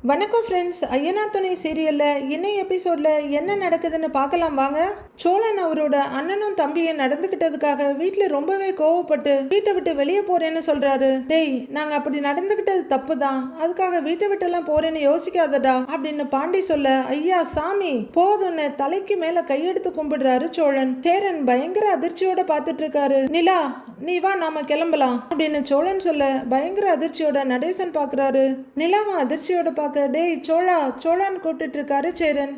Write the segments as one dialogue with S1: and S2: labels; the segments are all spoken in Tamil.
S1: வணக்கம் ஃப்ரெண்ட்ஸ். ஐயனா துணை சீரியலில் இன்னைய எபிசோடில் என்ன நடக்குதுன்னு பார்க்கலாம் வாங்க. சோழன் அவரோட அண்ணனும் தம்பியும் நடந்துக்கிட்டதுக்காக வீட்டில் ரொம்பவே கோவப்பட்டு வீட்டை விட்டு வெளியே போறேன்னு சொல்றாரு. டேய், நாங்கள் அப்படி நடந்துக்கிட்டது தப்பு தான், அதுக்காக வீட்டை விட்டெல்லாம் போறேன்னு யோசிக்காதடா அப்படின்னு பாண்டி சொல்ல, ஐயா சாமி போதும்னு தலைக்கு மேல கையெடுத்து கும்பிடுறாரு சோழன். சேரன் பயங்கர அதிர்ச்சியோட பார்த்துட்டு இருக்காரு. நிலா, நீ வா, நாம கிளம்பலாம் அப்படின்னு சோழன் சொல்ல பயங்கர அதிர்ச்சியோட நடேசன் பார்க்குறாரு. நிலாவை அதிர்ச்சியோட பார்க்க, டேய் சோழா சோழான்னு கூப்பிட்டு இருக்காரு சேரன்.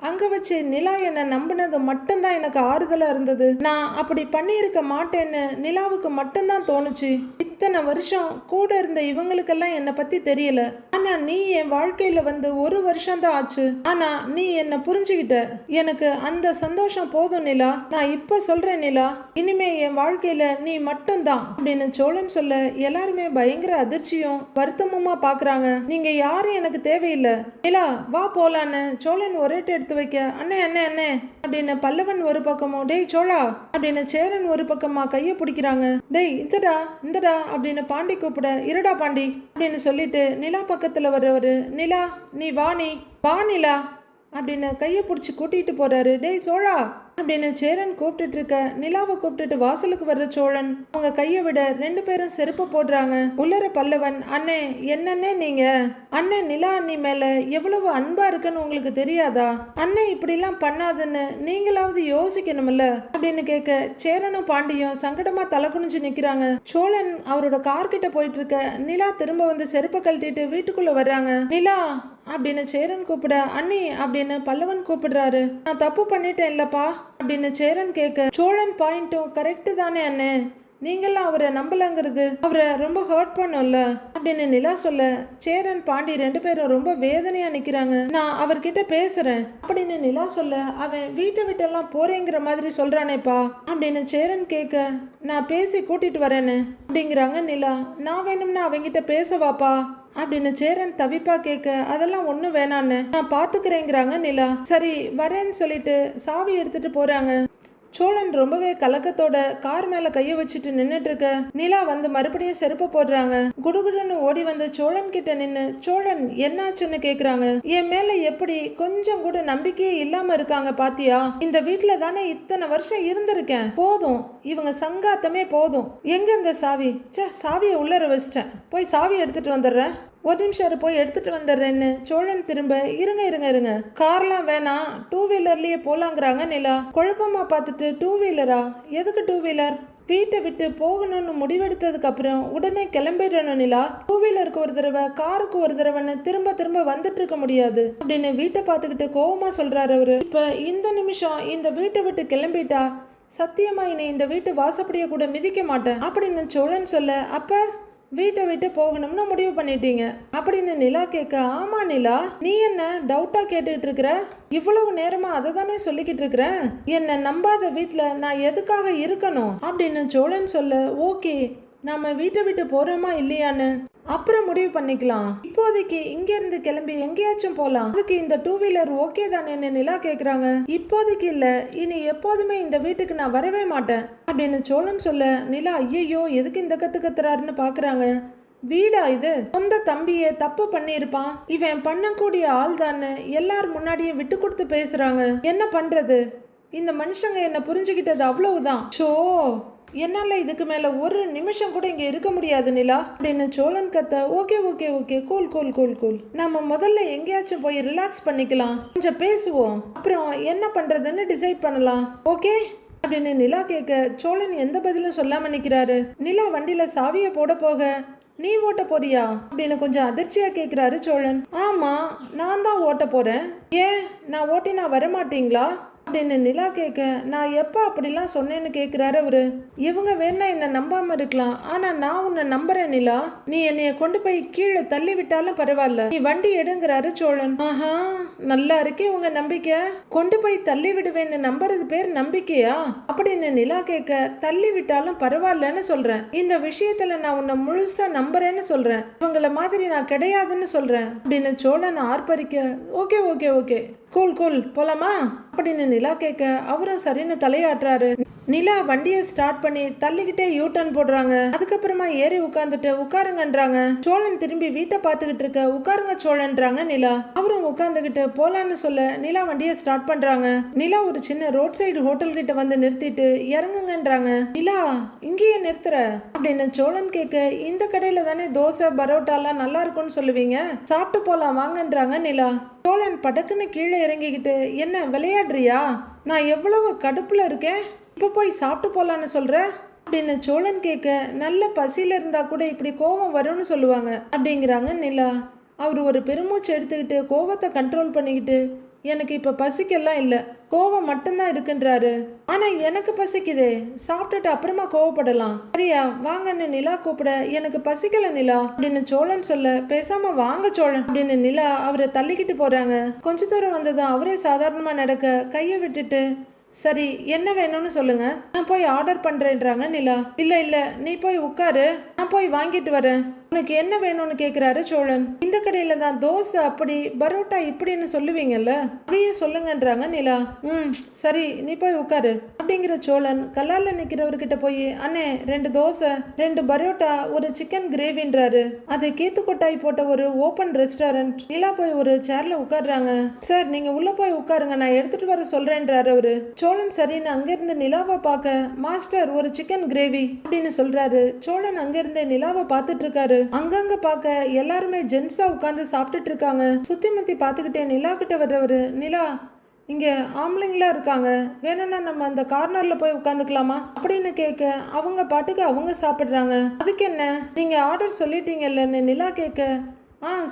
S1: அங்க வச்சு நிலா என்ன நம்பினது மட்டும்தான் எனக்கு ஆறுதலா இருந்தது. நான் அப்படி பண்ணியிருக்க மாட்டேன்னு நிலாவுக்கு மட்டும்தான் தோணுச்சு. இத்தனை வருஷம் கூட இருந்த இவங்களுக்கெல்லாம் என்னை பத்தி தெரியல. ஆனா நீ என் வாழ்க்கையில வந்து ஒரு வருஷம் தான் ஆச்சு. ஆனா நீ என்ன புரிஞ்சுக்கிட்ட. எனக்கு அந்த சந்தோஷம் போதும் நிலா. நான் இப்ப சொல்றேன் நிலா, இனிமே என் வாழ்க்கையில நீ மட்டும்தான் அப்படின்னு சோழன் சொல்ல எல்லாருமே பயங்கர அதிர்ச்சியும் வருத்தமுமா பாக்குறாங்க. நீங்க யாரும் எனக்கு தேவையில்லை நிலா, வா போலான்னு சோழன் ஒரேட்டு எடுத்து வைக்க, அண்ணே அண்ணே அண்ணே அப்படின்னு பல்லவன் ஒரு பக்கமும், டேய் சோழா அப்படின்னு சேரன் ஒரு பக்கமா கையை பிடிக்கிறாங்க. டேய் இந்தடா இந்தடா அப்படின்னு பாண்டி கூப்பிட, இருடா பாண்டி அப்படின்னு சொல்லிட்டு நிலா பக்கத்துல வர்றவரு, நிலா நீ வா, நீ வா நிலா அப்படின்னு கையை பிடிச்சி கூட்டிட்டு போறாரு. டேய் சோழா அப்படின்னு சேரன் கூப்பிட்டுட்டு இருக்க நிலாவை கூப்பிட்டுட்டு வாசலுக்கு வர்ற சோழன் அவங்க கையை விட ரெண்டு பேரும் செருப்பு போடுறாங்க. உள்ளர பல்லவன், அண்ணே என்னன்னே நீங்க, அண்ணன் நிலா அண்ணி மேல எவ்வளவு அன்பா இருக்குன்னு உங்களுக்கு தெரியாதா? அண்ணன் இப்படிலாம் பண்ணாதுன்னு நீங்களாவது யோசிக்கணும்ல அப்படின்னு கேட்க, சேரனும் பாண்டியும் சங்கடமா தலை குனிஞ்சு நிக்கிறாங்க. சோழன் அவரோட கார் கிட்ட போயிட்டு இருக்க நிலா திரும்ப வந்து செருப்பை கழட்டிட்டு வீட்டுக்குள்ள வர்றாங்க. நிலா அப்படின்னு சேரன் கூப்பிட, அண்ணி அப்படின்னு பல்லவன் கூப்பிடுறாரு. நான் தப்பு பண்ணிட்டேன் இல்லப்பா அப்படின்னு சேரன் கேட்க, சோழன் பாயிண்ட்டும் கரெக்டு தானே அண்ணே, நீங்களாம் அவரை நம்பலங்கிறது அவரை ரொம்ப ஹர்ட் பண்ணும்ல அப்படின்னு நிலா சொல்ல, சேரன் பாண்டி ரெண்டு பேரும் ரொம்ப வேதனையா நிக்கிறாங்க. நான் அவர்கிட்ட பேசுறேன் அப்படின்னு நிலா சொல்ல, அவன் வீட்டை விட்டெல்லாம் போறேங்கிற மாதிரி சொல்றானேப்பா அப்படின்னு சேரன் கேட்க, நான் பேசி கூட்டிட்டு வரேன்னு அப்படிங்கிறாங்க நிலா. நான் வேணும்னா அவங்கிட்ட பேசவாப்பா அப்படின்னு சேரன் தவிப்பா கேட்க, அதெல்லாம் ஒன்றும் வேணான்னு நான் பாத்துக்கிறேங்கிறாங்க நிலா. சரி வரேன்னு சொல்லிட்டு சாவி எடுத்துட்டு போறாங்க. சோழன் ரொம்பவே கலக்கத்தோட கார் மேல கைய வச்சுட்டு நின்னுட்டு இருக்க நிலா வந்து மறுபடியும் செருப்பு போடுறாங்க. குடுகுடுன்னு ஓடி வந்து சோழன் கிட்ட நின்னு, சோழன் என்னாச்சுன்னு கேக்குறாங்க. என் மேல எப்படி கொஞ்சம் கூட நம்பிக்கையே இல்லாம இருக்காங்க பாத்தியா? இந்த வீட்டுல தானே இத்தனை வருஷம் இருந்திருக்கேன், போதும் இவங்க சங்காத்தமே போதும். எங்க இந்த சாவி? சாவியை உள்ளர வச்சிட்டேன், போய் சாவி எடுத்துட்டு வந்துடுறேன், ஒரு நிமிஷம் போய் எடுத்துட்டு வந்துடுறேன்னு சோழன் திரும்ப, இருங்க இருங்க இருங்க, கார்லாம் வேணாம், டூ வீலர்லயே போலாங்கிறாங்க நிலா. குழப்பமா பார்த்துட்டு, டூ வீலரா? எதுக்கு டூ வீலர்? வீட்டை விட்டு போகணும்னு முடிவெடுத்ததுக்கு அப்புறம் உடனே கிளம்பிடணும் நிலா. டூ வீலருக்கு ஒரு தடவை காருக்கு ஒரு தடவைன்னு திரும்ப திரும்ப வந்துட்டு இருக்க முடியாது அப்படின்னு வீட்டை பார்த்துக்கிட்டு கோவமா சொல்றாரு அவரு. இப்ப இந்த நிமிஷம் இந்த வீட்டை விட்டு கிளம்பிட்டா சத்தியமா இனி இந்த வீட்டு வாசப்படிய கூட மிதிக்க மாட்டேன் அப்படின்னு சோழன் சொல்ல, அப்ப வீட்டை விட்டு போகணும்னு முடிவு பண்ணிட்டீங்க அப்படின்னு நிலா கேட்க, ஆமா நிலா, நீ என்ன டவுட்டா கேட்டுக்கிட்டு இருக்கிற? இவ்வளவு நேரமா அதை தானே சொல்லிக்கிட்டு இருக்கிறேன். என்ன நம்பாத வீட்டுல நான் எதுக்காக இருக்கணும் அப்படின்னு சோழன் சொல்ல, ஓகே நாம வீட்டை விட்டு போறோமா இல்லையான்னு அப்புறம் முடிவு பண்ணிக்கலாம், இப்போதைக்கு இங்க இருந்து கிளம்பி எங்கேயாச்சும் போலாம், அதுக்கு இந்த டூ வீலர் ஓகே தானேன்னு நிலா கேக்குறாங்க. இப்போதைக்கு இல்ல, இனி எப்போதுமே இந்த வீட்டுக்கு நான் வரவே மாட்டேன் அப்படின்னு சோழன் சொல்ல, நிலா ஐயோ எதுக்கு இந்த கத்து கத்துறாருன்னு பாக்குறாங்க. வீடா இது? சொந்த தம்பியே தப்பு பண்ணியிருப்பான், இவன் பண்ணக்கூடிய ஆள் தானே எல்லார் முன்னாடியும் விட்டு கொடுத்து பேசுறாங்க. என்ன பண்றது, இந்த மனுஷங்க என்ன புரிஞ்சுக்கிட்டது அவ்வளவுதான். ஷோ என்னால இதுக்கு மேல ஒரு நிமிஷம் கூட இங்க இருக்க முடியாது நிலா அப்படின்னு சோழன் கத்த, okay okay okay cool cool cool cool, நம்ம முதல்ல எங்கேயாச்சும் போய் ரிலாக்ஸ் பண்ணிக்கலாம், கொஞ்சம் பேசுவோம், அப்புறம் என்ன பண்றதுன்னு டிசைட் பண்ணலாம், ஓகே அப்படின்னு நிலா கேட்க, சோழன் எந்த பதிலும் சொல்லாம நிக்கிறாரு. நிலா வண்டியில சாவியை போட போக, நீ ஓட்ட போறியா அப்படின்னு கொஞ்சம் அதிர்ச்சியா கேக்குறாரு சோழன். ஆமா நான் தான் ஓட்ட போறேன், ஏன் நான் ஓட்டினா வரமாட்டீங்களா அப்படின்னு நிலா கேட்க, நான் எப்ப அப்படிலாம் சொன்னேன்னு கேக்குறாரு அவரு. இவங்க வேணா என்ன நம்பாம இருக்கலாம், ஆனா நான் உன்னை நம்புறேன் நிலா, நீ என்னைய கொண்டு போய் கீழே தள்ளி விட்டாலும் பரவாயில்ல, நீ வண்டி எடுங்கிறாரு சோழன். ஆஹா நல்லா இருக்கே உங்க நம்பிக்கை, கொண்டு போய் தள்ளி விடுவேன்னு நம்புறது பேர் நம்பிக்கையா அப்படின்னு நிலா கேட்க, தள்ளி விட்டாலும் பரவாயில்லன்னு சொல்றேன், இந்த விஷயத்துல நான் உன்னை முழுசா நம்புறேன்னு சொல்றேன், இவங்கள மாதிரி நான் கிடையாதுன்னு சொல்றேன் அப்படின்னு சோழன் ஆர்ப்பரிக்க, okay okay okay cool cool போலாமா அப்படின்னு நிலா கேட்க அவரும் சரின்னு தலையாட்டுறாரு. நிலா வண்டியை ஸ்டார்ட் பண்ணி தள்ளிக்கிட்டே யூ டர்ன் போடுறாங்க. அதுக்கப்புறமா ஏறி உட்காந்துட்டு உட்காருங்கன்றாங்க. சோழன் திரும்பி வீட்டை பார்த்துக்கிட்டு இருக்க உட்காருங்க சோழன்றாங்க நிலா. அவரும் உட்காந்துக்கிட்டு போலான்னு சொல்ல நிலா வண்டியை ஸ்டார்ட் பண்றாங்க. நிலா ஒரு சின்ன ரோட் சைடு ஹோட்டல் கிட்ட வந்து நிறுத்திட்டு இறங்குங்கன்றாங்க. நிலா இங்கேயே நிறுத்துற அப்படின்னு சோழன் கேட்க, இந்த கடையில தானே தோசை பரோட்டாலாம் நல்லா இருக்கும்னு சொல்லுவீங்க, சாப்பிட்டு போலாம் வாங்கன்றாங்க நிலா. சோழன் படக்குன்னு கீழே இறங்கிக்கிட்டு, என்ன விளையாடுறியா, நான் எவ்வளவு கடுப்புல இருக்கேன், இப்போ போய் சாப்பிட்டு போலான்னு சொல்ற அப்படின்னு சோழன் கேட்க, நல்ல பசியில இருந்தா கூட இப்படி கோவம் வரும்னு சொல்லுவாங்க அப்படிங்கிறாங்க நிலா. அவர் ஒரு பெருமூச்சு எடுத்துக்கிட்டு கோவத்தை கண்ட்ரோல் பண்ணிக்கிட்டு, எனக்கு இப்ப பசிக்கெல்லாம் இல்ல, கோவம் மட்டும்தான் இருக்குன்றாரு. ஆனா எனக்கு பசிக்குதே, சாப்பிட்டுட்டு அப்புறமா கோவப்படலாம், சரியா வாங்கன்னு நிலா கூப்பிட, எனக்கு பசிக்கல நிலா அப்படின்னு சோழன் சொல்ல, பேசாம வாங்க சோழன் அப்படின்னு நிலா அவரை தள்ளிக்கிட்டு போறாங்க. கொஞ்ச தூரம் வந்ததும் அவரே சாதாரணமா நடக்க கையை விட்டுட்டு, சரி என்ன வேணும்னு சொல்லுங்க, நான் போய் ஆர்டர் பண்றேன்றாங்க நிலா. இல்ல இல்ல நீ போய் உட்காரு, நான் போய் வாங்கிட்டு வரேன், உனக்கு என்ன வேணும்னு கேக்குறாரு சோழன். இந்த கடையில தான் தோசை அப்படி பரோட்டா இப்படின்னு சொல்லுவீங்கல்ல, அதையே சொல்லுங்கன்றாங்க நிலா. சரி நீ போய் உட்காரு அப்படிங்கிற சோழன் கல்லால நிக்கிறவர்கிட்ட போய், அண்ணே 2 தோசை 2 பரோட்டா ஒரு சிக்கன் கிரேவின்றாரு. அது கீத்து கொட்டாய் போட்ட ஒரு ஓபன் ரெஸ்டாரண்ட். நிலா போய் ஒரு சேர்ல உட்காடுறாங்க. சார் நீங்க உள்ள போய் உட்காருங்க, நான் எடுத்துட்டு வர சொல்றேன்றாரு அவரு. சோழன் சரின்னு அங்கிருந்து நிலாவை பார்க்க, மாஸ்டர் ஒரு சிக்கன் கிரேவி அப்படின்னு சொல்றாரு. சோழன் அங்கிருந்தே நிலாவை பார்த்துட்டு இருக்காரு. அங்கங்க பார்க்க எல்லாருமே ஜென்ஸா உட்கார்ந்து சாப்பிட்டுட்டு இருக்காங்க. சுத்தி முத்தி பார்த்துக்கிட்டே நிலா கிட்ட வர்றவரு, நிலா இங்க ஆம்பளைங்களா இருக்காங்க, வேணும்னா நம்ம அந்த கார்னர்ல போய் உட்காந்துக்கலாமா அப்படின்னு கேட்க, அவங்க பாட்டுக்கு அவங்க சாப்பிடுறாங்க. அதுக்கு என்ன, நீங்க ஆர்டர் சொல்லிட்டீங்கல்லன்னு நிலா கேட்க,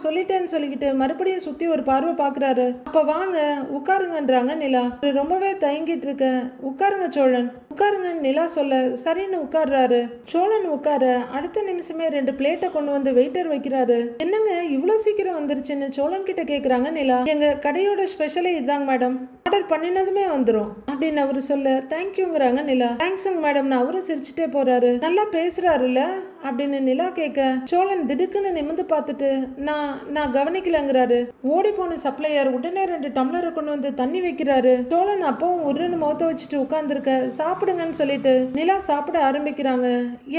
S1: சொல்லிட்டேன்னு சொல்லிக்கிட்டு மறுபடியும் சுத்தி ஒரு பார்வை பாக்குறாரு. அப்ப வாங்க உட்காருங்கன்றாங்க நிலா. ரொம்பவே தயங்கிட்டு இருக்க, உட்காருங்க சோழன் உட்காருங்க நிலா சொல்ல, சரின்னு உட்கார்றாரு. சோழன் உட்கார அடுத்த நிமிஷமே 2 பிளேட்டை கொண்டு வந்து வெயிட்டர் வைக்கிறாரு. என்னங்க இவ்வளவு சீக்கிரம் வந்துருச்சுன்னு சோழன் கிட்ட கேக்குறாங்க நிலா. எங்க கடையோட ஸ்பெஷலே இதாங்க மேடம், ஆர்டர் பண்ணினதுமே வந்துரும் அப்படின்னு அவரு சொல்ல, தேங்க்யூங்கிறாங்க நிலா. தேங்க்ஸுங்க மேடம்னு அவரும் சிரிச்சுட்டே போறாரு. நல்லா பேசுறாருல்ல அப்படின்னு நிலா கேட்க, சோழன் திடுக்குன்னு நிமிந்து பார்த்துட்டு, நான் கவனிக்கலங்கிறாரு. ஓடி போன சப்ளையர் உடனே 2 டம்ளரை கொண்டு வந்து தண்ணி வைக்கிறாரு. சோழன் அப்பவும் உருன்னு முகத்தை வச்சுட்டு உட்கார்ந்துருக்க, சாப்பிடுங்கன்னு சொல்லிட்டு நிலா சாப்பிட ஆரம்பிக்கிறாங்க.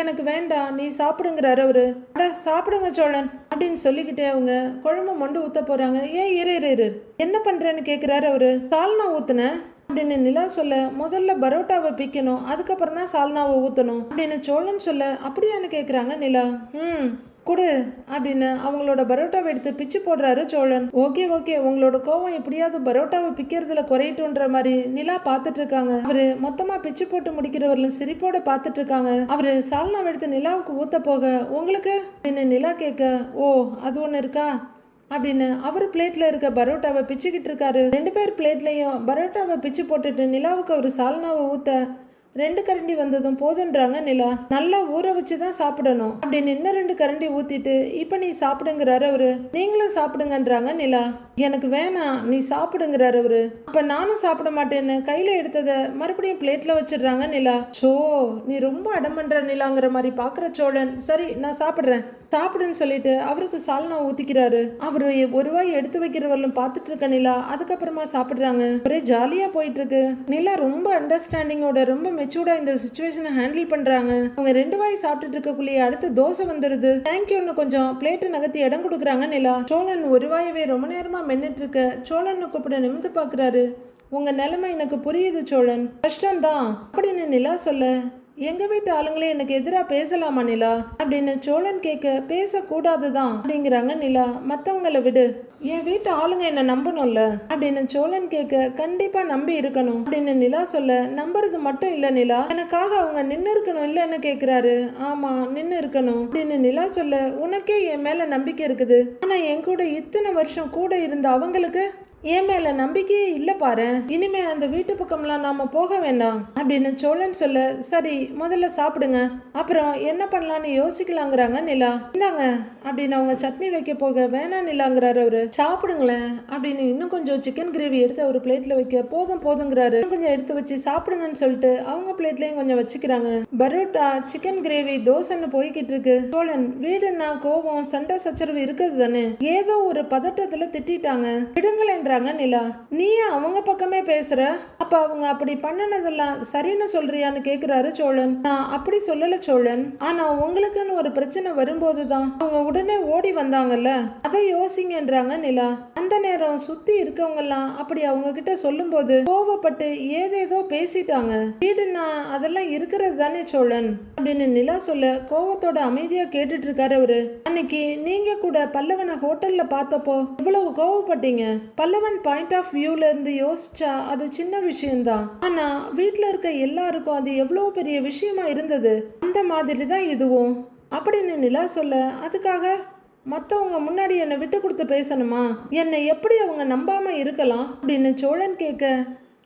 S1: எனக்கு வேண்டாம் நீ சாப்பிடுங்கிறாரு அவரு. அட சாப்பிடுங்க சோழன் அப்படின்னு சொல்லிக்கிட்டே அவங்க குழம்பு மொண்டு ஊத்த போறாங்க. ஏன் இரு என்ன பண்றேன்னு கேக்குறாரு அவரு. சால்னா ஊத்துன அப்படின்னு நிலா சொல்ல, முதல்ல பரோட்டாவை பிக்கணும், அதுக்கப்புறம் தான் சால்னாவை ஊத்தணும் அப்படின்னு சோழன் சொல்ல, அப்படியான்னு கேக்குறாங்க நிலா. கொடு அப்படின்னு அவங்களோட பரோட்டாவை எடுத்து பிச்சு போடுறாரு சோழன். ஓகே உங்களோட கோவம் எப்படியாவது பரோட்டாவை பிக்கிறதுல குறையட்டுன்ற மாதிரி நிலா பார்த்துட்டு இருக்காங்க. அவரு மொத்தமா பிச்சு போட்டு முடிக்கிறவர்களும் சிரிப்போட பார்த்துட்டு இருக்காங்க. அவரு சால்னாவை எடுத்து நிலாவுக்கு ஊத்த போக, உங்களுக்கு அப்படின்னு நிலா கேட்க, ஓ அது ஒண்ணு இருக்கா அப்படின்னு அவரு பிளேட்ல இருக்க பரோட்டாவை பிச்சுக்கிட்டு இருக்காரு. 2 பேர் பிளேட்லயும் பரோட்டாவை பிச்சு போட்டுட்டு நிலாவுக்கு ஒரு சால்னாவை ஊத்த 2 கரண்டி வந்ததும் போதுன்றாங்க நிலா. நல்லா ஊற வச்சுதான் சாப்பிடணும் அப்படின்னு இன்னும் 2 கரண்டி ஊத்திட்டு, இப்ப நீ சாப்பிடுங்கிறாரு அவரு. நீங்களும் சாப்பிடுங்கன்றாங்க நிலா. எனக்கு வேணாம் நீ சாப்பிடுங்கிறாரு அவரு. அப்ப நானும் சாப்பிட மாட்டேன்னு கையில எடுத்ததை மறுபடியும் பிளேட்ல வச்சிடுறாங்க நிலா. சோ நீ ரொம்ப அடம் பண்ற நிலாங்கிற மாதிரி பாக்குற சோழன், சரி நான் சாப்பிடுறேன் சாப்பிடுன்னு சொல்லிட்டு அவருக்கு சால்னா ஊத்திக்கிறாரு. அவரு ஒரு வாய் எடுத்து வைக்கிறவர்களும் பார்த்துட்டு இருக்க நிலா அதுக்கப்புறமா சாப்பிடுறாங்க. ஒரே ஜாலியா போயிட்டு இருக்கு. நிலா ரொம்ப அண்டர்ஸ்டாண்டிங்கோட ரொம்ப மெச்சூர்டா இந்த சிச்சுவேஷனை ஹேண்டில் பண்றாங்க. அவங்க 2 வாய் சாப்பிட்டுட்டு இருக்கக்குள்ளேயே அடுத்து தோசை வந்துருது. தேங்க்யூன்னு கொஞ்சம் பிளேட்டு நகர்த்தி இடம் கொடுக்குறாங்க நிலா. சோழன் ஒரு வாயவே ரொம்ப நேரமா மென்னுட்டு இருக்க சோழன் கூப்பிட நிமிந்து பாக்குறாரு. உங்க நிலைமை எனக்கு புரியுது சோழன், கஷ்டம்தான் அப்படின்னு நிலா சொல்ல, எங்க வீட்டு ஆளுங்களே எனக்கு எதிராக பேசலாமா நிலா அப்படின்னு சோழன் கேட்க, பேசக்கூடாதுதான் அப்படிங்கிறாங்க நிலா. மற்றவங்களை விடு, என் வீட்டு ஆளுங்க என்ன நம்பணும்ல அப்படின்னு சோழன் கேட்க, கண்டிப்பா நம்பி இருக்கணும் அப்படின்னு நிலா சொல்ல, நம்புறது மட்டும் இல்ல நிலா, எனக்காக அவங்க நின்று இருக்கணும் இல்லன்னு கேக்குறாரு. ஆமா நின்று இருக்கணும் அப்படின்னு நிலா சொல்ல, உனக்கே என் மேல நம்பிக்கை இருக்குது, ஆனா என் கூட இத்தனை வருஷம் கூட இருந்த அவங்களுக்கு என் மேல நம்பிக்கையே இல்ல பாரு, இனிமே அந்த வீட்டு பக்கம்லாம் நாம போக வேண்டாம் அப்படின்னு சோழன் சொல்ல, சரி முதல்ல சாப்பிடுங்க அப்புறம் என்ன பண்ணலான்னு யோசிக்கலாங்கிறாங்க நிலா. இந்தாங்க அப்படின்னு அவங்க சட்னி வைக்க போக, வேணாம் நிலாங்கிறாரு அவரு. சாப்பிடுங்களேன் அப்படின்னு இன்னும் கொஞ்சம் சிக்கன் கிரேவி எடுத்து ஒரு பிளேட்ல வைக்க, போதுங்கிறாரு. கொஞ்சம் எடுத்து வச்சு சாப்பிடுங்கன்னு சொல்லிட்டு அவங்க பிளேட்லயும் கொஞ்சம் வச்சுக்கிறாங்க. பரோட்டா சிக்கன் கிரேவி தோசைன்னு போய்கிட்டு இருக்கு. சோழன் வீடுன்னா கோபம் சண்டை சச்சரவு இருக்குது தானே, ஏதோ ஒரு பதட்டத்துல திட்டாங்க, விடுங்களேன் இல்லையேன்றாங்க நிலா. நீ ஏன் அவங்க பக்கமே பேசுற? அப்ப அவங்க அப்படி பண்ணினதெல்லாம் சரின்னு சொல்றியான்னு கேக்குறாரு சோழன். நான் அப்படி சொல்லல சோழன், ஆனா உங்களுக்குன்னு ஒரு பிரச்சனை வரும்போதுதான் அவங்க உடனே ஓடி வந்தாங்கல்ல, அதை யோசிங்கன்றாங்க நிலா. அந்த நேரம் சுத்தி இருக்கவங்க எல்லாம் அப்படி அவங்க கிட்ட சொல்லும் போது கோவப்பட்டு ஏதேதோ பேசிட்டாங்க. வீடுன்னா அதெல்லாம் இருக்கிறது தானே சோழன் அப்படின்னு நிலா சொல்ல கோவத்தோட அமைதியா கேட்டுட்டு இருக்காரு அவரு. அன்னைக்கு நீங்க கூட பல்லவனை ஹோட்டல்ல பார்த்தப்போ இவ்வளவு கோவப்பட்டீங்க. பல்லவன் பாயிண்ட் ஆஃப் வியூல இருந்து யோசிச்சா அது சின்ன விஷயம்தான், ஆனா வீட்டுல இருக்க எல்லாருக்கும் அது எவ்வளவு பெரிய விஷயமா இருந்தது. அந்த மாதிரி தான் இதுவும் அப்படின்னு நிலா சொல்ல, அதுக்காக மற்றவங்க முன்னாடி என்னை விட்டு கொடுத்து பேசணுமா? என்னை எப்படி அவங்க நம்பாம இருக்கலாம் அப்படின்னு சோழன் கேட்க,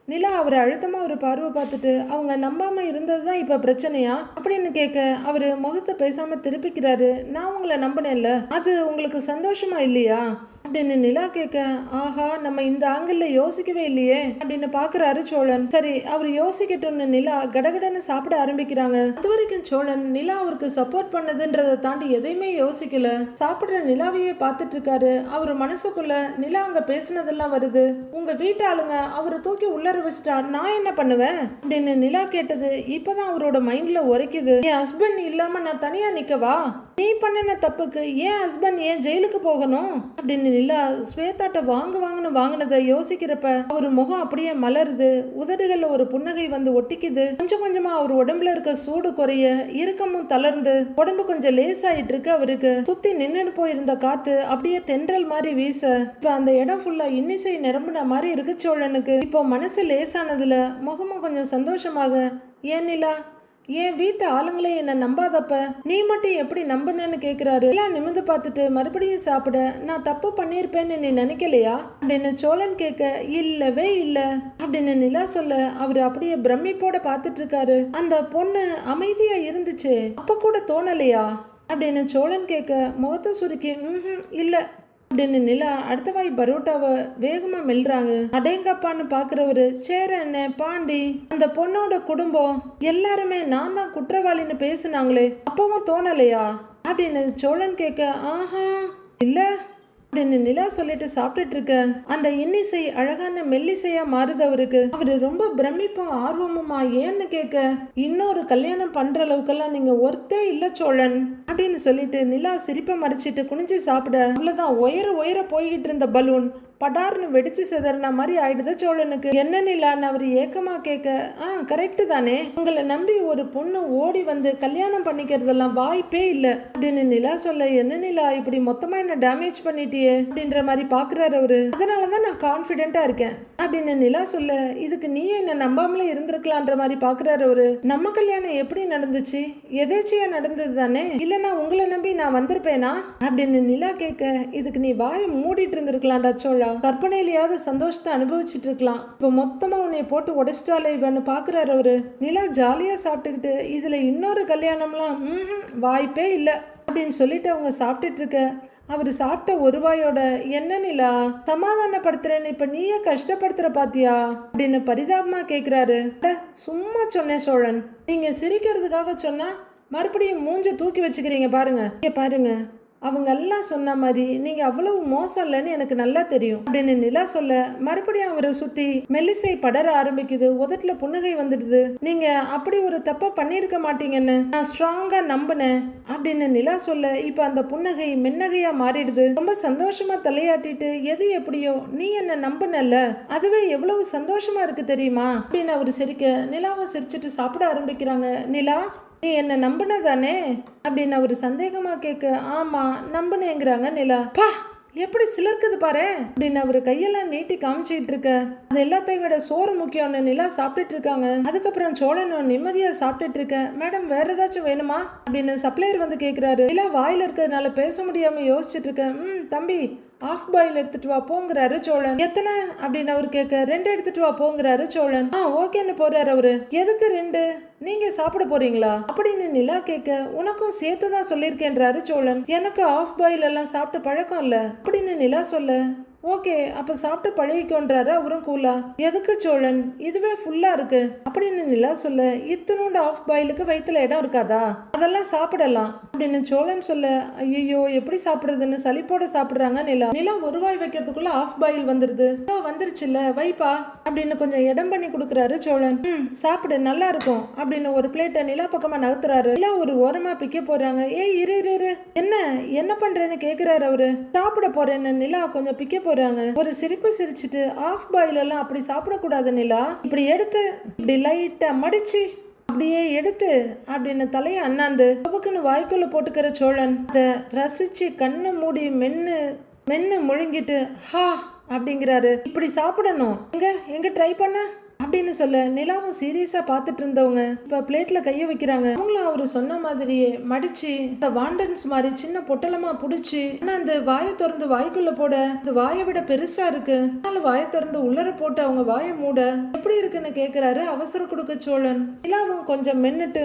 S1: நிலா அவரை அழுத்தமா ஒரு பார்வை பார்த்துட்டு, அவங்க நம்பாம இருந்தது தான் இப்ப பிரச்சனையா அப்படின்னு கேட்க, அவரு முகத்தை பேசாம திருப்பிக்கிறாரு. நான் உங்களை நம்பினேன்ல, அது உங்களுக்கு சந்தோஷமா இல்லையா அப்படின்னு நிலா கேட்க, ஆஹா நம்ம இந்த ஆங்கிள் யோசிக்கவே இல்லையே அப்படின்னு பாக்குறாரு சோழன். சரி அவர் யோசிக்கட்டும்னு நிலா கடகடன்னு சாப்பிட ஆரம்பிக்கிறாங்க. அது வரைக்கும் சோழன் நிலா அவருக்கு சப்போர்ட் பண்ணதுன்றதை தாண்டி எதையுமே யோசிக்கல. சாப்பிடுற நிலாவையே பார்த்துட்டு இருக்காரு. அவர் மனசுக்குள்ள நிலா அங்க பேசினதெல்லாம் வருது. உங்க வீட்டு ஆளுங்க அவரை தூக்கி உள்ளர வச்சுட்டா நான் என்ன பண்ணுவேன் அப்படின்னு நிலா கேட்டது இப்பதான் அவரோட மைண்ட்ல உரைக்குது. என் ஹஸ்பண்ட் இல்லாம நான் தனியா நிக்கவா? நீ பண்ணின தப்புக்கு ஏன் ஹஸ்பண்ட் ஏன் ஜெயிலுக்கு போகணும் அப்படின்னு நிலா ஸ்வேதாட்ட வாங்கினதை யோசிக்கிறப்ப அவர் முகம் அப்படியே மலருது. உதடுகள்ல ஒரு புன்னகை வந்து ஒட்டிக்குது. கொஞ்சம் கொஞ்சமா அவர் உடம்புல இருக்க சூடு குறைய, இறுக்கமும் தளர்ந்து உடம்பு கொஞ்சம் லேசாயிட்டு இருக்கு. அவருக்கு சுத்தி நின்னுட்டு போயிருந்த காத்து அப்படியே தென்றல் மாதிரி வீச இப்ப அந்த இடம் ஃபுல்லா இன்னிசை நிரம்பின மாதிரி இருக்கு சோழனுக்கு. இப்போ மனசு லேசானதுல முகமும் கொஞ்சம் சந்தோஷமாக, ஏன் நிலா என் வீட்டு ஆளுங்களே என்ன நம்பாதப்ப நீ மட்டும் எப்படி நம்புனேன்னு கேக்குறாரு. எல்லாம் நிமிந்து பார்த்துட்டு மறுபடியும் சாப்பிட, நான் தப்பு பண்ணியிருப்பேன்னு நீ நினைக்கலையா அப்படின்னு சோழன் கேட்க, இல்லவே இல்ல அப்படின்னு நிலா சொல்ல, அவரு அப்படியே பிரமிப்போட பார்த்துட்டு இருக்காரு. அந்த பொண்ணு அமைதியா இருந்துச்சு, அப்ப கூட தோணலையா அப்படின்னு சோழன் கேட்க, முகத்தை சுருக்கி இல்ல அப்படின்னு நிலா அடுத்த வாய் பரோட்டாவை வேகமா மெல்றாங்க. அடேங்கப்பான்னு பாக்குறவரு, சேரன் பாண்டி அந்த பொண்ணோட குடும்பம் எல்லாருமே நான் தான் குற்றவாளின்னு பேசுனாங்களே, அப்பவும் தோணலையா அப்படின்னு சோழன் கேட்க, ஆஹா இல்ல அப்படின்னு நிலா சொல்லிட்டு சாப்பிட்டுட்டு இருக்க. அந்த இன்னிசை அழகான மெல்லிசையா மாறுது அவருக்கு. அவரு ரொம்ப பிரமிப்பும் ஆர்வமுமா ஏன்னு கேட்க, இன்னொரு கல்யாணம் பண்ற அளவுக்கெல்லாம் நீங்க ஒர்த்தே இல்ல சோழன் அப்படின்னு சொல்லிட்டு நிலா சிரிப்பை மறைச்சிட்டு குனிஞ்சு சாப்பிட, அவ்வளவுதான் உயர போய்கிட்டு இருந்த பலூன் படார்னு வெடிச்சு சிதறின மாதிரி ஆயிடுது சோழனுக்கு. என்ன நிலான்னு அவர் ஏக்கமா கேட்க, கரெக்ட் தானே, உங்களை நம்பி ஒரு பொண்ணு ஓடி வந்து கல்யாணம் பண்ணிக்கிறதெல்லாம் வாய்ப்பே இல்ல அப்படின்னு நிலா சொல்ல, என்ன நிலா இப்படி மொத்தமா என்ன டேமேஜ் பண்ணிட்டியே அப்படின்ற மாதிரி பாக்குறாரு அவரு. அதனாலதான் நான் கான்பிடென்டா இருக்கேன் அப்படின்னு நிலா சொல்ல, இதுக்கு நீயே என்ன நம்பாமலே இருந்திருக்கலான்ற மாதிரி பாக்குறாரு அவரு. நம்ம கல்யாணம் எப்படி நடந்துச்சு? எதேச்சியா நடந்தது தானே, இல்லனா உங்களை நம்பி நான் வந்திருப்பேனா அப்படின்னு நிலா கேட்க, இதுக்கு நீ வாயை மூடிட்டு இருந்திருக்கலாம்டா சோழா, கற்பனையிலேயாவது சந்தோஷத்தை அனுபவிச்சுட்டு இருக்கலாம். இப்ப மொத்தமா உன்னை போட்டு உடைச்சிட்டாலே இவன்னு பாக்குறாரு அவரு. நிலா ஜாலியா சாப்பிட்டுக்கிட்டு, இதுல இன்னொரு கல்யாணம்லாம் வாய்ப்பே இல்ல அப்படின்னு சொல்லிட்டு அவங்க சாப்பிட்டுட்டு இருக்க, அவரு சாப்பிட்ட ஒரு வாயோட, என்ன நிலா சமாதானப்படுத்துறேன்னு இப்ப நீயே கஷ்டப்படுத்துற பாத்தியா அப்படின்னு பரிதாபமா கேக்குறாரு. சும்மா சொன்னேன் சோழன், நீங்க சிரிக்கிறதுக்காக சொன்னா மறுபடியும் மூஞ்ச தூக்கி வச்சுக்கிறீங்க பாருங்க அவங்க எல்லாம் சொன்ன மாதிரி நீங்க அவ்வளவு மோசம் இல்லைன்னு எனக்கு நல்லா தெரியும் அப்படின்னு நிலா சொல்ல, மறுபடியும் அவரை சுத்தி மெல்லிசை படர ஆரம்பிக்குது. உதட்டுல புன்னகை வந்துடுது. நீங்க அப்படி ஒரு தப்ப பண்ணிருக்க மாட்டீங்கன்னு நான் ஸ்ட்ராங்கா நம்பினேன் அப்படின்னு நிலா சொல்ல, இப்ப அந்த புன்னகை மென்னகையா மாறிடுது. ரொம்ப சந்தோஷமா தலையாட்டிட்டு, எது எப்படியோ நீ என்ன நம்பினல்ல, அதுவே எவ்வளவு சந்தோஷமா இருக்கு தெரியுமா அப்படின்னு அவரு சிரிக்க, நிலாவை சிரிச்சுட்டு சாப்பிட ஆரம்பிக்கிறாங்க. நிலா நீ என்ன நம்பினதானே அப்படின்னு அவரு சந்தேகமா கேட்க, ஆமா நம்பினேங்கிறாங்க நிலா. பா எப்படி சிலர்க்குது பாரு அப்படின்னு அவரு கையெல்லாம் நீட்டி காமிச்சிட்டு இருக்க, அது எல்லாத்தையும் விட சோறு முக்கியம்னு நிலா சாப்பிட்டுட்டு இருக்காங்க. அதுக்கப்புறம் சோழனும் நிம்மதியா சாப்பிட்டுட்டு இருக்க, மேடம் வேற ஏதாச்சும் வேணுமா அப்படின்னு சப்ளையர் வந்து கேக்குறாரு. நிலா வாயில இருக்கிறதுனால பேச முடியாம யோசிச்சுட்டு இருக்க, தம்பி ஆஃப் பாயில் எடுத்துட்டு வா போங்கிறாரு சோழன். எத்தனை அப்படின்னு அவரு கேட்க, 2 எடுத்துட்டு வா போங்கிறாரு சோழன். ஓகேன்னு போறாரு அவரு. எதுக்கு 2? நீங்க சாப்பிட போறீங்களா அப்படின்னு நிலா கேட்க, உனக்கும் சேர்த்துதான் சொல்லியிருக்கேன்றாரு சோழன். எனக்கு ஆஃப் பாயில் எல்லாம் சாப்பிட்டு பழக்கம் இல்ல அப்படின்னு நிலா சொல்ல, ஓகே அப்ப சாப்பிட்டு பழகிக்கோன்றாரு அவரும் கூலா. எதுக்கு சோழன், இதுவே ஃபுல்லா இருக்கு அப்படின்னு நிலா சொல்ல, இத்தனோட ஆஃப் பாயிலுக்கு வயிற்றுல இடம் இருக்காதா, அதெல்லாம் சாப்பிடலாம் அப்படின்னு சோழன் சொல்ல, ஐயோ எப்படி சாப்பிடுறதுன்னு சலிப்போட சாப்பிடுறாங்க நிலா. நிலா ஒரு வாய் வைக்கிறதுக்குள்ள ஆஃப் பாயில் வந்துருது. வந்துருச்சுல்ல வைப்பா அப்படின்னு கொஞ்சம் இடம் பண்ணி கொடுக்குறாரு சோழன். சாப்பிடு நல்லா இருக்கும் அப்படின்னு ஒரு பிளேட்டை நிலா பக்கமா நகர்த்துறாரு. நிலா ஒரு ஓரமா பிக்க போறாங்க. ஏய் இரு இரு இரு, என்ன பண்றேன்னு கேக்குறாரு அவரு. சாப்பிட போறேன்னு நிலா கொஞ்சம் பிக்க போறாங்க. ஒரு சிரிப்பு சிரிச்சுட்டு, ஆஃப் பாயில் எல்லாம் அப்படி சாப்பிடக்கூடாது நிலா, இப்படி எடுத்து இப்படி லைட்டா மடிச்சு அப்படியே எடுத்து அப்படின்னு தலையை அண்ணாந்து அவக்குன்னு வாய்க்குள்ள போட்டுக்கிற சோழன் அதை ரசிச்சு கண்ணை மூடி மென்னு முழுங்கிட்டு ஹா அப்படிங்கிறாரு. இப்படி சாப்பிடணும், எங்க ட்ரை பண்ண அப்படின்னு சொல்ல நிலாவும் சீரியஸா பார்த்துட்டு இருந்தவங்க இப்ப பிளேட்ல கைய வைக்கிறாங்க. அவங்களும் அவரு சொன்ன மாதிரியே மடிச்சு இந்த வாண்டன்ஸ் மாதிரி சின்ன பொட்டலமா புடிச்சு, ஆனா அந்த வாயை திறந்து வாய்க்குள்ள போட இந்த வாயை விட பெருசா இருக்கு. அதனால வாயை திறந்து உள்ளர போட்டு அவங்க வாயை மூட எப்படி இருக்குன்னு கேக்குறாரு அவசர கொடுக்க சோழன். நிலாவும் கொஞ்சம் மென்னுட்டு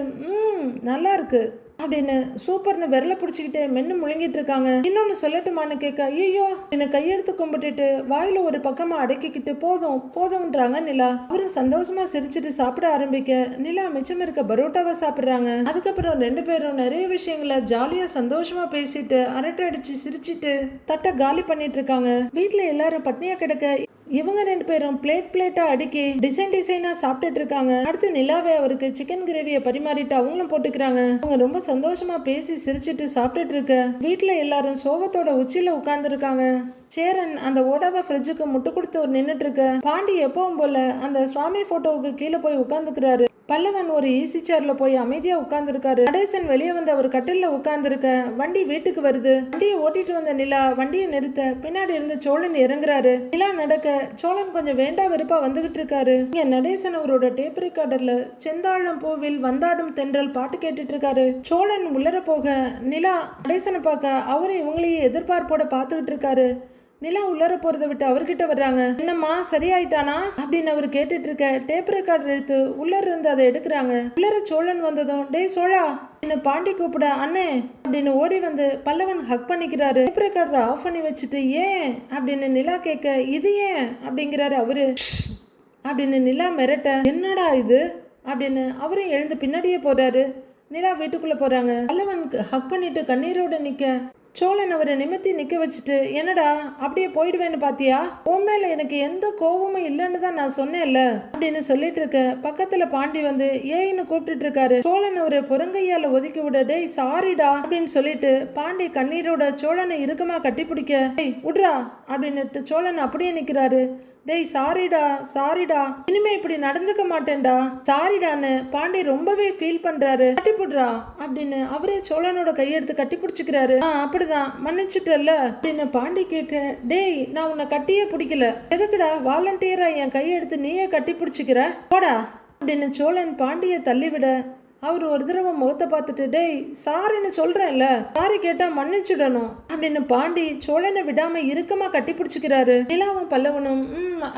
S1: நல்லா இருக்கு அப்படின்னு சூப்பர்னு விரல பிடிச்சிக்கிட்டு மென்னு முழுங்கிட்டு இருக்காங்க. இன்னொன்னு சொல்லட்டுமான்னு கேட்க, ஐயோ என்ன கையெடுத்து கும்பிட்டுட்டு வாயில ஒரு பக்கமா அடக்கிக்கிட்டு போதும்ன்றாங்க நிலா. அவரும் சந்தோஷமா சிரிச்சுட்டு சாப்பிட ஆரம்பிக்க நிலா மிச்சம் இருக்க பரோட்டாவை சாப்பிடுறாங்க. அதுக்கப்புறம் ரெண்டு பேரும் நிறைய விஷயங்களை ஜாலியா சந்தோஷமா பேசிட்டு அரட்டை அடிச்சு சிரிச்சிட்டு தட்டை காலி பண்ணிட்டு இருக்காங்க. வீட்டுல எல்லாரும் பட்னியா கிடக்க இவங்க ரெண்டு பேரும் பிளேட்டா அடுக்கி டிசைனா சாப்பிட்டுட்டு இருக்காங்க. அடுத்து நிலாவே அவருக்கு சிக்கன் கிரேவியை பரிமாறிட்டு அவங்களும் போட்டுக்கிறாங்க. அவங்க ரொம்ப சந்தோஷமா பேசி சிரிச்சிட்டு சாப்பிட்டுட்டு இருக்க வீட்டுல எல்லாரும் சோகத்தோட உச்சியில உட்கார்ந்து இருக்காங்க. சேரன் அந்த ஓடாத ஃப்ரிட்ஜுக்கு முட்டு கொடுத்து ஒரு நின்னுட்டு இருக்க பாண்டி எப்பவும் போல அந்த சுவாமி போட்டோவுக்கு கீழே போய் உட்கார்ந்துக்கிறாரு. பல்லவன் ஒரு ஈசி சேர்ல போய் அமைதியா உட்கார்ந்து இருக்காரு. நடேசன் வெளியே வந்து அவர் கட்டில்ல உட்கார்ந்து இருக்க வண்டி வீட்டுக்கு வருது. வண்டியை ஓட்டிட்டு வந்த நிலா வண்டியை நிறுத்த பின்னாடி இருந்து சோழன் இறங்குறாரு. நிலா நடக்க சோழன் கொஞ்சம் வேண்டா வெறுப்பா வந்துகிட்டு இருக்காரு. இங்க நடேசன் அவரோட டேப் ரெக்கார்டர்ல செந்தாழம் பூவில் வந்தாடும் தென்றல் பாட்டு கேட்டுட்டு இருக்காரு. சோழன் உள்ளர போக நிலா நடேசனை பார்க்க அவரும் இவங்களையே எதிர்பார்ப்போட பாத்துக்கிட்டு இருக்காரு. நிலா உள்ளர போறதை விட்டு அவர்கிட்ட வர்றாங்க. என்னம்மா சரியாயிட்டானா அப்படின்னு அவர் கேட்டுட்டு இருக்க டேப் ரெக்கார்டர் எடுத்து உள்ளர இருந்து அதை எடுக்கிறாங்க. உள்ளர சோழன் வந்ததும் டேய் சோழா என்ன பாண்டி கூப்பிட அண்ணே அப்படின்னு ஓடி வந்து பல்லவன் ஹக் பண்ணிக்கிறாரு. டேப் ரெக்கார்டரை ஆஃப் பண்ணி வச்சுட்டு ஏன் அப்படின்னு நிலா கேட்க இது ஏன் அப்படிங்கிறாரு அவரு. அப்படின்னு நிலா மிரட்ட என்னடா இது அப்படின்னு அவரும் எழுந்து பின்னாடியே போறாரு. நிலா வீட்டுக்குள்ள போறாங்க. பல்லவனுக்கு ஹக் பண்ணிட்டு கண்ணீரோட நிக்க சோழன் அவரை நிமித்தி நிக்க வச்சுட்டு என்னடா அப்படியே போயிடுவேன்னு பாத்தியா, உன் மேல எனக்கு எந்த கோபமும் இல்லைன்னு தான் நான் சொன்னேன்ல அப்படின்னு சொல்லிட்டு இருக்க பக்கத்துல பாண்டி வந்து ஏன்னு கூப்பிட்டு இருக்காரு. சோழன் அவரை புறங்கையால ஒதுக்கி விட டேய் சாரிடா அப்படின்னு சொல்லிட்டு பாண்டி கண்ணீரோட சோழனை இறுக்கமா கட்டி பிடிக்க டேய் விட்றா அப்படின்னுட்டு சோழன் அப்படியே நிக்கிறாரு. டேய் சாரிடா இனிமே இப்படி நடந்துக்க மாட்டேன்டா சாரிடான்னு பாண்டி ரொம்பவே ஃபீல் பண்றாரு. கட்டிப்புடுறா அப்படின்னு அவரே சோழனோட கையெடுத்து கட்டி பிடிச்சிக்கிறாரு. அப்படிதான் மன்னிச்சுட்டல்ல அப்படின்னு பாண்டி கேட்க டேய் நான் உன்னை கட்டியே பிடிக்கல, எதுக்குடா வாலண்டியரா என் கையெடுத்து நீயே கட்டி பிடிச்சிக்கிற போடா அப்படின்னு சோழன் பாண்டியை தள்ளிவிட அவர் ஒரு தடவை முகத்தை பார்த்துட்டு டேய் சாரின்னு சொல்றேன்ல, சாரி கேட்டா மன்னிச்சுடணும் அப்படின்னு பாண்டி சோழனை விடாம இறுக்கமா கட்டி பிடிச்சிக்கிறாரு. நிலாவும் பல்லவனும்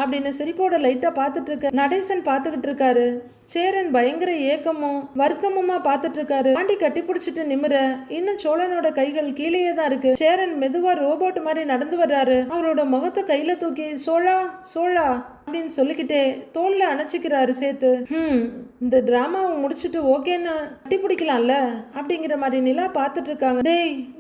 S1: அப்படின்னு சிரிப்போட லைட்டா பார்த்துட்டு இருக்க நடேசன் பார்த்துக்கிட்டு இருக்காரு. சேரன் பயங்கர ஏக்கமும் வருத்தமுமா பார்த்துட்டு இருக்காரு. பாண்டி கட்டி பிடிச்சிட்டு நிமிர இன்னும் சோழனோட கைகள் கீழேயே தான் இருக்கு. சேரன் மெதுவா ரோபோட் மாதிரி நடந்து வர்றாரு. அவரோட முகத்தை கையில தூக்கி சோழா அப்படின்னு சொல்லிக்கிட்டே தோல்ல அணைச்சிக்கிறாரு சேர்த்து. இந்த டிராமாவை முடிச்சுட்டு ஓகேன்னு கட்டி பிடிக்கலாம்ல அப்படிங்கிற மாதிரி நிலா பார்த்துட்டு இருக்காங்க.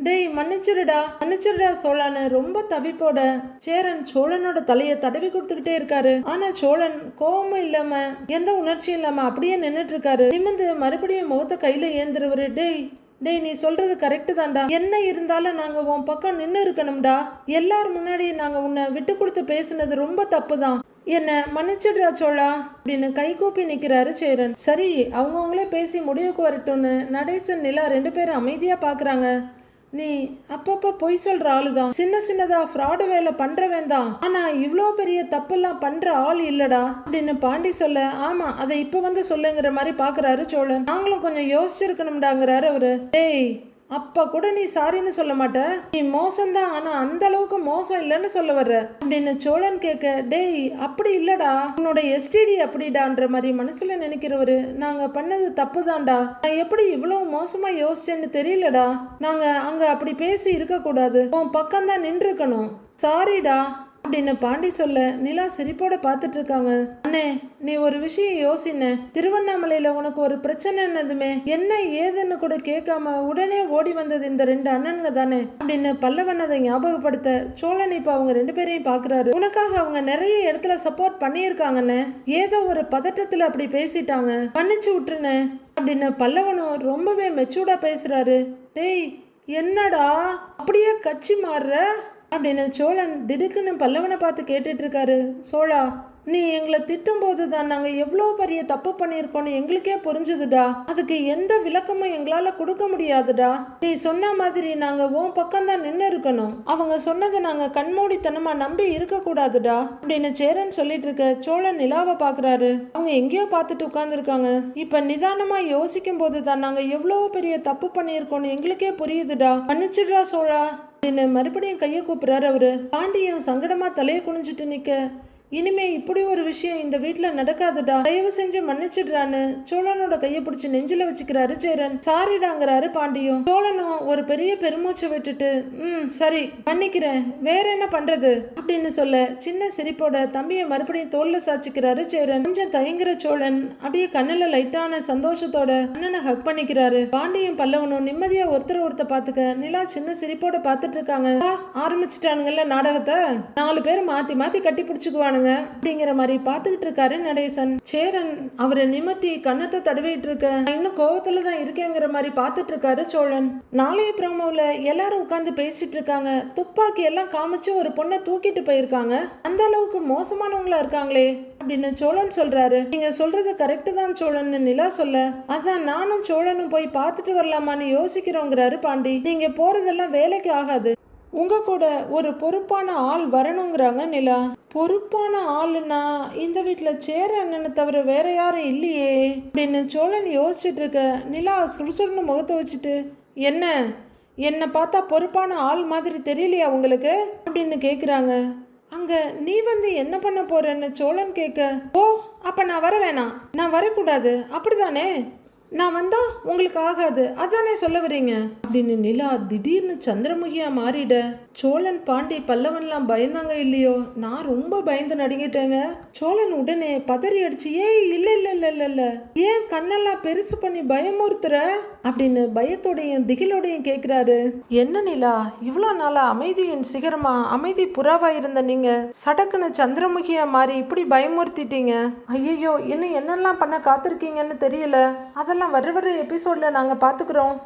S1: டேய் மன்னிச்சிருடா சோழான்னு ரொம்ப தவிப்போட சேரன் சோழனோட தலையை தடவி கொடுத்துக்கிட்டே இருக்காரு. ஆனா சோழன் கோபமும் இல்லாம எந்த உணர்ச்சியும் இல்லாம அப்படியே நின்னுட்டு இருக்காரு. நிமிந்து மறுபடியும் முகத்தை கையில ஏந்திரவரு டேய் நீ சொல்றது கரெக்டு தான்டா, என்ன இருந்தாலும் நாங்க உன் பக்கம் நின்று இருக்கணும்டா, எல்லாரும் முன்னாடி நாங்க உன்னை விட்டு கொடுத்து பேசுனது ரொம்ப தப்பு தான், என்ன மன்னிச்சிடுறா சோழா அப்படின்னு கைகூப்பி நிக்கிறாரு சேரன். சரி அவங்கவுங்களே பேசி முடிவுக்கு வரட்டும்னு நடேசன் நிலா ரெண்டு பேரும் அமைதியா பாக்குறாங்க. நீ அப்பப்ப பொய் சொல்ற ஆளுதான், சின்னதா ஃப்ராடு வேலை பண்றவன் தான், ஆனா இவ்வளோ பெரிய தப்பெல்லாம் பண்ற ஆள் இல்லடா அப்படின்னு பாண்டி சொல்ல ஆமா அதை இப்ப வந்து சொல்லுங்கிற மாதிரி பாக்குறாரு சோழன். நாங்களும் கொஞ்சம் யோசிச்சிருக்கணும்டாங்கிறாரு அவரு. டேய் அப்ப கூட நீ சாரின்னு சொல்ல மாட்ட, நீ மோசம்தான் ஆனா அந்த அளவுக்கு மோசம் இல்லைன்னு சொல்ல வர்ற அப்படின்னு சோழன் கேட்க டேய் அப்படி இல்லடா உன்னோட எஸ்டிடி அப்படிடான்ற மாதிரி மனசுல நினைக்கிறவரு. நாங்க பண்ணது தப்பு தான்டா, நான் எப்படி இவ்வளவு மோசமா யோசிச்சேன்னு தெரியலடா, நாங்க அங்க அப்படி பேசி இருக்க கூடாது, உன் பக்கம் தான் நின்று இருக்கணும், சாரிடா அப்படின்னு பாண்டி சொல்ல நிலா சிரிப்போட பார்த்துட்டு இருக்காங்க. அண்ணே, நீ ஒரு விஷயம் யோசின. திருவண்ணாமலையில உனக்கு ஒரு பிரச்சனைன்னதுமே என்ன ஏதுன்னு கூட கேட்காம உடனே ஓடி வந்தது இந்த 2 அண்ணனுங்க தானே அப்படின்னு பல்லவன் அதை ஞாபகப்படுத்த சோழன் இப்ப அவங்க 2 பேரையும் பாக்குறாரு. உனக்காக அவங்க நிறைய இடத்துல சப்போர்ட் பண்ணியிருக்காங்கன்னு ஏதோ ஒரு பதட்டத்துல அப்படி பேசிட்டாங்க, மன்னிச்சு விட்டுருன்னு அப்படின்னு பல்லவனும் ரொம்பவே மெச்சூர்டா பேசுறாரு. டேய், என்னடா அப்படியே கட்சி மாறுற அப்படின்னு சோழன் திடுக்குன்னு பல்லவனை பார்த்து கேட்டுட்டு இருக்காரு. சோழா, நீ எங்களை திட்டும் போதுதான் நாங்க எவ்வளவு பெரிய தப்பு பண்ணியிருக்கோம்னு எங்களுக்கே புரிஞ்சுதுடா. அதுக்கு எந்த விளக்கமும் எங்களால கொடுக்க முடியாதுடா. நீ சொன்ன மாதிரி நாங்க உன் பக்கம் தான் நின்று இருக்கணும். அவங்க சொன்னதை நாங்க கண்மூடித்தனமா நம்பி இருக்க கூடாதுடா அப்படின்னு சேரன் சொல்லிட்டு இருக்க சோழன் நிலாவை பாக்குறாரு. அவங்க எங்கேயோ பார்த்துட்டு உட்கார்ந்து இருக்காங்க. இப்ப நிதானமா யோசிக்கும் போதுதான் நாங்க எவ்வளவு பெரிய தப்பு பண்ணியிருக்கோம்னு எங்களுக்கே புரியுதுடா. மன்னிச்சிடுறா சோழா அப்படின்னு மறுபடியும் கையை கூப்பிடுறாரு அவரு. பாண்டியும் சங்கடமா தலையை குனிஞ்சிட்டு நிக்க, இனிமே இப்படி ஒரு விஷயம் இந்த வீட்டுல நடக்காதுடா, தயவு செஞ்சு மன்னிச்சிடுறான்னு சோழனோட கையை பிடிச்சு நெஞ்சில வச்சுக்கிறாரு சேரன். சாரிடாங்கிறாரு பாண்டியும். சோழனும் ஒரு பெரிய பெருமூச்சை விட்டுட்டு சரி மன்னிக்கிறேன், வேற என்ன பண்றது அப்படின்னு சொல்ல சின்ன சிரிப்போட தம்பியை மறுபடியும் தோல்ல சாச்சிக்கிறாரு சேரன். கொஞ்சம் தயங்குற சோழன் அப்படியே கண்ணுல லைட்டான சந்தோஷத்தோட அண்ணனை ஹக் பண்ணிக்கிறாரு. பாண்டியும் பல்லவனும் நிம்மதியா ஒருத்தர் பாத்துக்க நிலா சின்ன சிரிப்போட பாத்துட்டு இருக்காங்க. ஆரம்பிச்சுட்டானுங்கல்ல நாடகத்தை, 4 பேர் மாத்தி மாத்தி கட்டி பிடிச்சுக்குவானுங்க அப்படிங்கிற மாதிரி பாத்துக்கிட்டு இருக்காரு நடேசன். சேரன் அவரை நிமித்தி கண்ணத்தை தடவிட்டு இருக்க, இன்னும் கோவத்துல தான் இருக்கேங்கிற மாதிரி பாத்துட்டு இருக்காரு சோழன். நாளைய ப்ரோமோல எல்லாரும் உட்கார்ந்து பேசிட்டு இருக்காங்க. துப்பாக்கி எல்லாம் காமிச்சு ஒரு பொண்ணை தூக்கிட்டு போயிருக்காங்க. அந்த அளவுக்கு மோசமானவங்களா இருக்காங்களே அப்படின்னு சோழன் சொல்றாரு. நீங்க சொல்றது கரெக்ட் தான் சோழன் நிலா சொல்ல, அதான் நானும் சோழனும் போய் பார்த்துட்டு வரலாமான்னு யோசிக்கிறோங்கிறாரு பாண்டி. நீங்க போறதெல்லாம் வேலைக்கு ஆகாது, உங்க கூட ஒரு பொறுப்பான ஆள் வரணுங்கிறாங்க நிலா. பொறுப்பான ஆளுன்னா இந்த வீட்டுல சேர அண்ணனை தவிர வேற யாரும் இல்லையே அப்படின்னு சோழன் யோசிச்சுட்டு இருக்க, நிலா சுறுசுறுன்னு முகத்தை வச்சுட்டு, என்ன பார்த்தா பொறுப்பான ஆள் மாதிரி தெரியலையா உங்களுக்கு அப்படின்னு கேக்குறாங்க. அங்க நீ வந்து என்ன பண்ண போறன்னு சோழன் கேட்க, ஓ அப்ப நான் வர வேணாம், நான் வரக்கூடாது அப்படிதானே, நான் வந்தா உங்களுக்கு ஆகாது அதானே சொல்ல வரீங்க அப்படின்னு நிலா திடீர்னு சந்திரமுகியா மாறிட சோழன் பாண்டி பல்லவன்லாம் பயந்தாங்க இல்லையோ, நான் ரொம்ப பயந்து நடுங்கிட்டேங்க. சோழன் உடனே பதறி அடிச்சு, ஏய் இல்ல இல்ல இல்ல இல்ல இல்ல, ஏன் கண்ணெல்லாம் பெருசு பண்ணி பயமுறுத்துற அப்படின்னு பயத்தோடையும் திகிலோடையும் கேக்குறாரு. என்ன நிலா, இவ்வளோ நாளா அமைதியின் சிகரமா அமைதி புறாவா இருந்த நீங்க சடக்குன்னு சந்திரமுகியா மாறி இப்படி பயமுறுத்திட்டீங்க. ஐயோ, இன்னும் என்னெல்லாம் பண்ண காத்திருக்கீங்கன்னு தெரியல, அதெல்லாம் வர எபிசோட்ல நாங்க பாத்துக்கிறோம்.